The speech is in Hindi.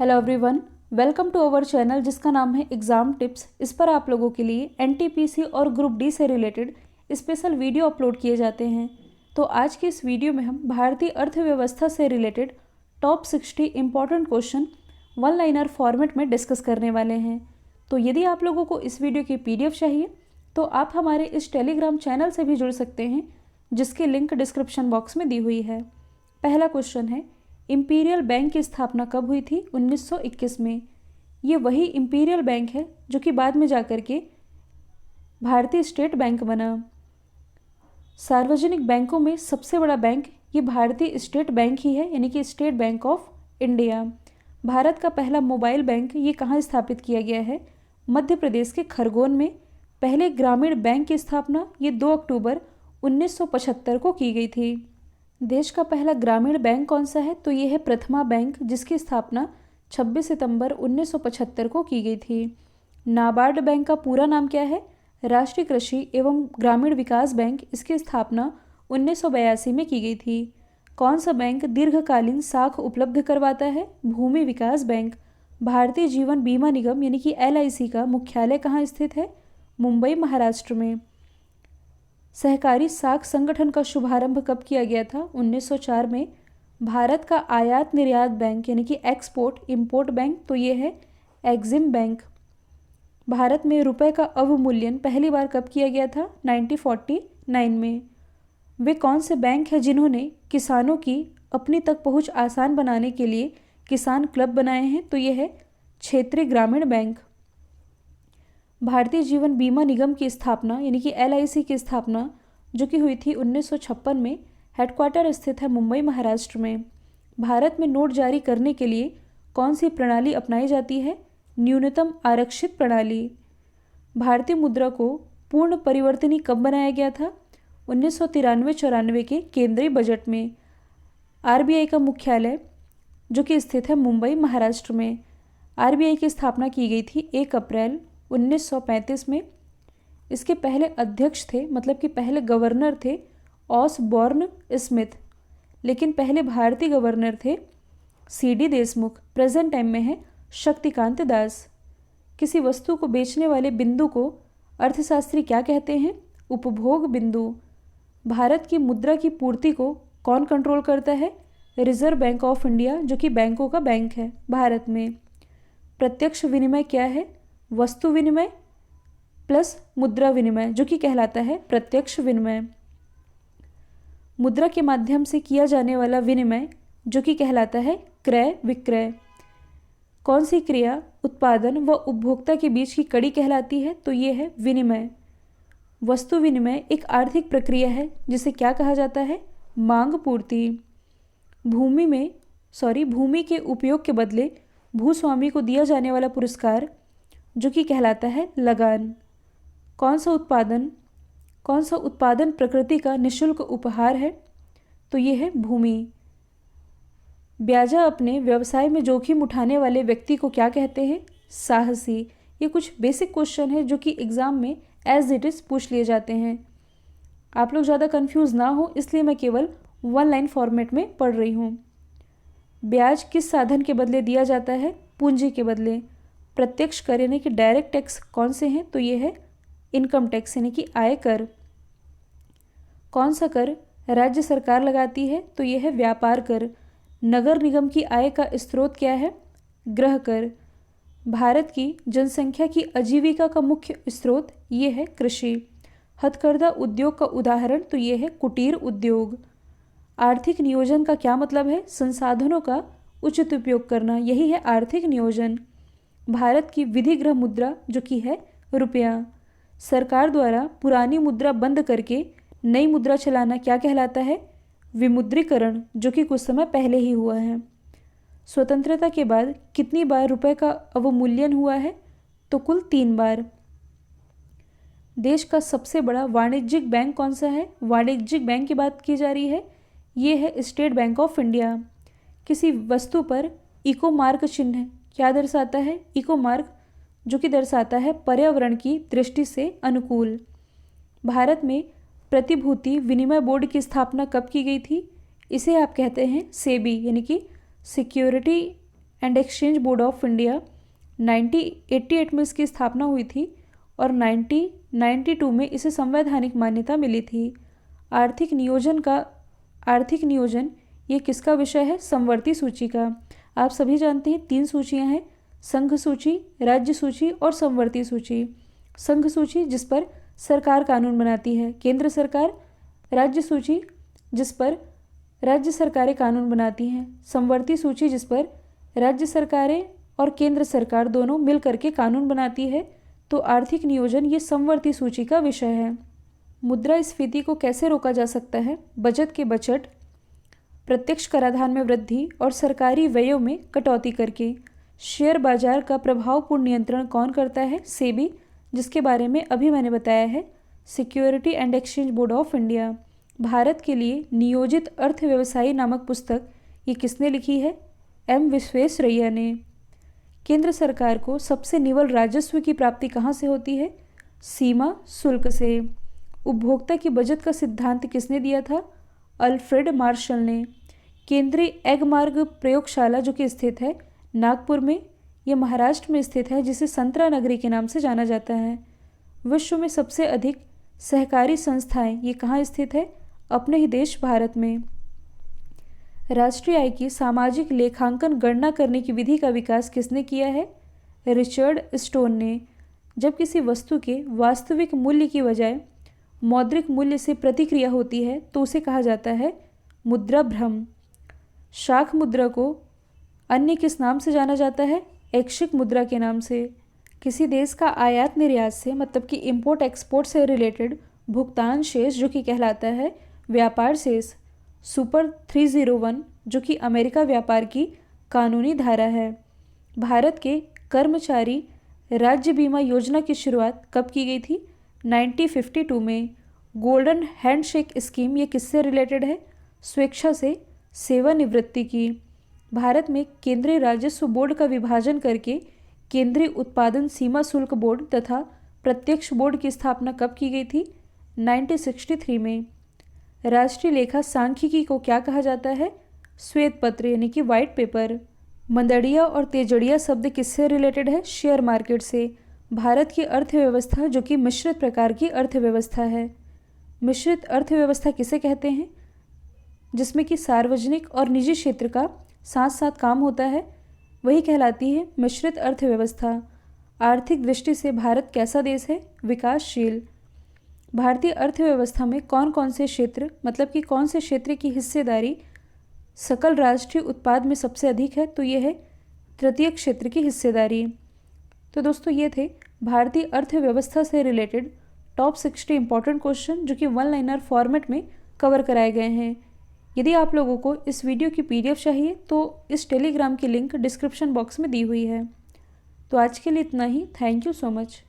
Hello everyone, welcome to our channel जिसका नाम है एग्ज़ाम टिप्स। इस पर आप लोगों के लिए एनटीपीसी और ग्रुप डी से रिलेटेड स्पेशल वीडियो अपलोड किए जाते हैं। तो आज के इस वीडियो में हम भारतीय अर्थव्यवस्था से related top 60 important question one liner format में डिस्कस करने वाले हैं। तो यदि आप लोगों को इस वीडियो की PDF चाहिए तो आप हमारे इस टेलीग्राम चैनल से भी जुड़ सकते हैं, जिसकी लिंक डिस्क्रिप्शन बॉक्स में दी हुई है। पहला क्वेश्चन है, इंपीरियल बैंक की स्थापना कब हुई थी? 1921 में। ये वही इंपीरियल बैंक है जो कि बाद में जाकर के भारतीय स्टेट बैंक बना। सार्वजनिक बैंकों में सबसे बड़ा बैंक ये भारतीय स्टेट बैंक ही है, यानी कि state bank of India. Bharat का पहला मोबाइल बैंक ये कहाँ स्थापित किया गया है? मध्य प्रदेश के खरगोन में। पहले ग्रामीण बैंक की स्थापना ये 2 अक्टूबर 1975 को की गई थी। देश का पहला ग्रामीण बैंक कौन सा है? तो ये है प्रथमा बैंक, जिसकी स्थापना 26 सितंबर 1975 को की गई थी। नाबार्ड बैंक का पूरा नाम क्या है? राष्ट्रीय कृषि एवं ग्रामीण विकास बैंक। इसकी स्थापना 1982 में की गई थी। कौन सा बैंक दीर्घकालीन साख उपलब्ध करवाता है? भूमि विकास बैंक। भारतीय जीवन बीमा निगम यानी कि LIC का मुख्यालय कहाँ स्थित है? मुंबई, महाराष्ट्र में। सहकारी साख संगठन का शुभारंभ कब किया गया था? 1904 में। भारत का आयात निर्यात बैंक यानी कि एक्सपोर्ट इंपोर्ट बैंक तो ये है एग्जिम बैंक। भारत में रुपए का अवमूल्यन पहली बार कब किया गया था? 1949 में। वे कौन से बैंक हैं जिन्होंने किसानों की अपनी तक पहुंच आसान बनाने के लिए किसान क्लब बनाए हैं? तो ये है क्षेत्रीय ग्रामीण बैंक। भारतीय जीवन बीमा निगम की स्थापना यानी कि LIC की स्थापना जो कि हुई थी 1956 में। हेडक्वार्टर स्थित है मुंबई, महाराष्ट्र में। भारत में नोट जारी करने के लिए कौन सी प्रणाली अपनाई जाती है? न्यूनतम आरक्षित प्रणाली। भारतीय मुद्रा को पूर्ण परिवर्तनीय कब बनाया गया था? 1993-94 के केंद्रीय बजट में। RBI का मुख्यालय जो कि स्थित है मुंबई, महाराष्ट्र में। RBI की स्थापना की गई थी 1 अप्रैल 1935 में। इसके पहले अध्यक्ष थे, मतलब कि पहले गवर्नर थे ऑसबॉर्न स्मिथ, लेकिन पहले भारतीय गवर्नर थे CD देशमुख। प्रेजेंट टाइम में है शक्तिकांत दास। किसी वस्तु को बेचने वाले बिंदु को अर्थशास्त्री क्या कहते हैं? उपभोग बिंदु। भारत की मुद्रा की पूर्ति को कौन कंट्रोल करता है? रिजर्व बैंक ऑफ इंडिया जो कि बैंकों का बैंक है भारत में। प्रत्यक्ष विनिमय क्या है? वस्तु विनिमय प्लस मुद्रा विनिमय जो कि कहलाता है प्रत्यक्ष विनिमय। मुद्रा के माध्यम से किया जाने वाला विनिमय जो कि कहलाता है क्रय विक्रय। कौन सी क्रिया उत्पादन व उपभोक्ता के बीच की कड़ी कहलाती है? तो ये है विनिमय। वस्तु विनिमय एक आर्थिक प्रक्रिया है जिसे क्या कहा जाता है? मांग पूर्ति। भूमि के उपयोग के बदले भूस्वामी को दिया जाने वाला पुरस्कार जो कि कहलाता है लगान। कौन सा उत्पादन प्रकृति का निःशुल्क उपहार है? तो ये है भूमि। ब्याजा अपने व्यवसाय में जोखिम उठाने वाले व्यक्ति को क्या कहते हैं? साहसी। ये कुछ बेसिक क्वेश्चन है जो कि एग्जाम में एज इट इज़ पूछ लिए जाते हैं। आप लोग ज़्यादा कंफ्यूज ना हो इसलिए मैं केवल वन लाइन फॉर्मेट में पढ़ रही हूँ। ब्याज किस साधन के बदले दिया जाता है? पूंजी के बदले। प्रत्यक्ष कर यानी कि डायरेक्ट टैक्स कौन से हैं? तो ये है इनकम टैक्स यानी कि आय कर। कौन सा कर राज्य सरकार लगाती है? तो ये है व्यापार कर। नगर निगम की आय का स्रोत क्या है? गृह कर। भारत की जनसंख्या की आजीविका का मुख्य स्रोत ये है कृषि। हथकरघा उद्योग का उदाहरण तो ये है कुटीर उद्योग। आर्थिक नियोजन का क्या मतलब है? संसाधनों का उचित उपयोग करना, यही है आर्थिक नियोजन। भारत की विधिगृह मुद्रा जो कि है रुपया। सरकार द्वारा पुरानी मुद्रा बंद करके नई मुद्रा चलाना क्या कहलाता है? विमुद्रीकरण, जो कि कुछ समय पहले ही हुआ है। स्वतंत्रता के बाद कितनी बार रुपए का अवमूल्यन हुआ है? तो कुल 3 बार। देश का सबसे बड़ा वाणिज्यिक बैंक कौन सा है? वाणिज्यिक बैंक की बात की जा रही है, ये है स्टेट बैंक ऑफ इंडिया। किसी वस्तु पर इको मार्क चिन्ह क्या दर्शाता है? इको मार्क जो कि दर्शाता है पर्यावरण की दृष्टि से अनुकूल। भारत में प्रतिभूति विनिमय बोर्ड की स्थापना कब की गई थी? इसे आप कहते हैं सेबी यानी कि security and exchange board of India 1988 में इसकी स्थापना हुई थी और 1992 में इसे संवैधानिक मान्यता मिली थी। आर्थिक नियोजन ये किसका विषय है? समवर्ती सूची का। आप सभी जानते हैं 3 सूचियां हैं, संघ सूची, राज्य सूची और समवर्ती सूची। संघ सूची जिस पर सरकार कानून बनाती है, केंद्र सरकार। राज्य सूची जिस पर राज्य सरकारें कानून बनाती हैं। समवर्ती सूची जिस पर राज्य सरकारें और केंद्र सरकार दोनों मिल करके कानून बनाती है। तो आर्थिक नियोजन ये समवर्ती सूची का विषय है। मुद्रास्फीति को कैसे रोका जा सकता है? बजट के बजट, प्रत्यक्ष कराधान में वृद्धि और सरकारी व्ययों में कटौती करके। शेयर बाजार का प्रभावपूर्ण नियंत्रण कौन करता है? सेबी, जिसके बारे में अभी मैंने बताया है। Security and exchange board of India. Bharat के लिए नियोजित अर्थव्यवस्थाई नामक पुस्तक ये किसने लिखी है? एम विश्वेश्वरैया ने। केंद्र सरकार को सबसे निवल राजस्व की प्राप्ति कहाँ से होती है? सीमा शुल्क से। उपभोक्ता की बचत का सिद्धांत किसने दिया था? अल्फ्रेड मार्शल ने। केंद्रीय एग मार्ग प्रयोगशाला जो कि स्थित है नागपुर में, यह महाराष्ट्र में स्थित है, जिसे संतरा नगरी के नाम से जाना जाता है। विश्व में सबसे अधिक सहकारी संस्थाएं ये कहाँ स्थित है? अपने ही देश भारत में। राष्ट्रीय आय की सामाजिक लेखांकन गणना करने की विधि का विकास किसने किया है? रिचर्ड स्टोन ने। जब किसी वस्तु के वास्तविक मूल्य की बजाय मौद्रिक मूल्य से प्रतिक्रिया होती है तो उसे कहा जाता है मुद्रा भ्रम। शाख मुद्रा को अन्य किस नाम से जाना जाता है? ऐच्छिक मुद्रा के नाम से। किसी देश का आयात निर्यात से मतलब कि इंपोर्ट एक्सपोर्ट से रिलेटेड भुगतान शेष जो कि कहलाता है व्यापार शेष। सुपर 301 जो कि अमेरिका व्यापार की कानूनी धारा है। भारत के कर्मचारी राज्य बीमा योजना की शुरुआत कब की गई थी? 1952 में। गोल्डन हैंडशेक स्कीम ये किससे रिलेटेड है? स्वेच्छा से सेवानिवृत्ति की। भारत में केंद्रीय राजस्व बोर्ड का विभाजन करके केंद्रीय उत्पादन सीमा शुल्क बोर्ड तथा प्रत्यक्ष बोर्ड की स्थापना कब की गई थी? 1963 में। राष्ट्रीय लेखा सांख्यिकी को क्या कहा जाता है? श्वेत पत्र यानी कि व्हाइट पेपर। मंदड़िया और तेजड़िया शब्द किससे रिलेटेड है? शेयर मार्केट से। भारत की अर्थव्यवस्था जो कि मिश्रित प्रकार की अर्थव्यवस्था है। मिश्रित अर्थव्यवस्था किसे कहते हैं? जिसमें कि सार्वजनिक और निजी क्षेत्र का साथ साथ काम होता है, वही कहलाती है मिश्रित अर्थव्यवस्था। आर्थिक दृष्टि से भारत कैसा देश है? विकासशील। भारतीय अर्थव्यवस्था में कौन कौन से क्षेत्र मतलब कि कौन से क्षेत्र की हिस्सेदारी सकल राष्ट्रीय उत्पाद में सबसे अधिक है? तो ये है तृतीय क्षेत्र की हिस्सेदारी। तो दोस्तों ये थे भारतीय अर्थव्यवस्था से रिलेटेड टॉप 60 इंपॉर्टेंट क्वेश्चन जो कि 1 लाइनर फॉर्मेट में कवर कराए गए हैं। यदि आप लोगों को इस वीडियो की PDF चाहिए तो इस टेलीग्राम की लिंक डिस्क्रिप्शन बॉक्स में दी हुई है। तो आज के लिए इतना ही। Thank you so much.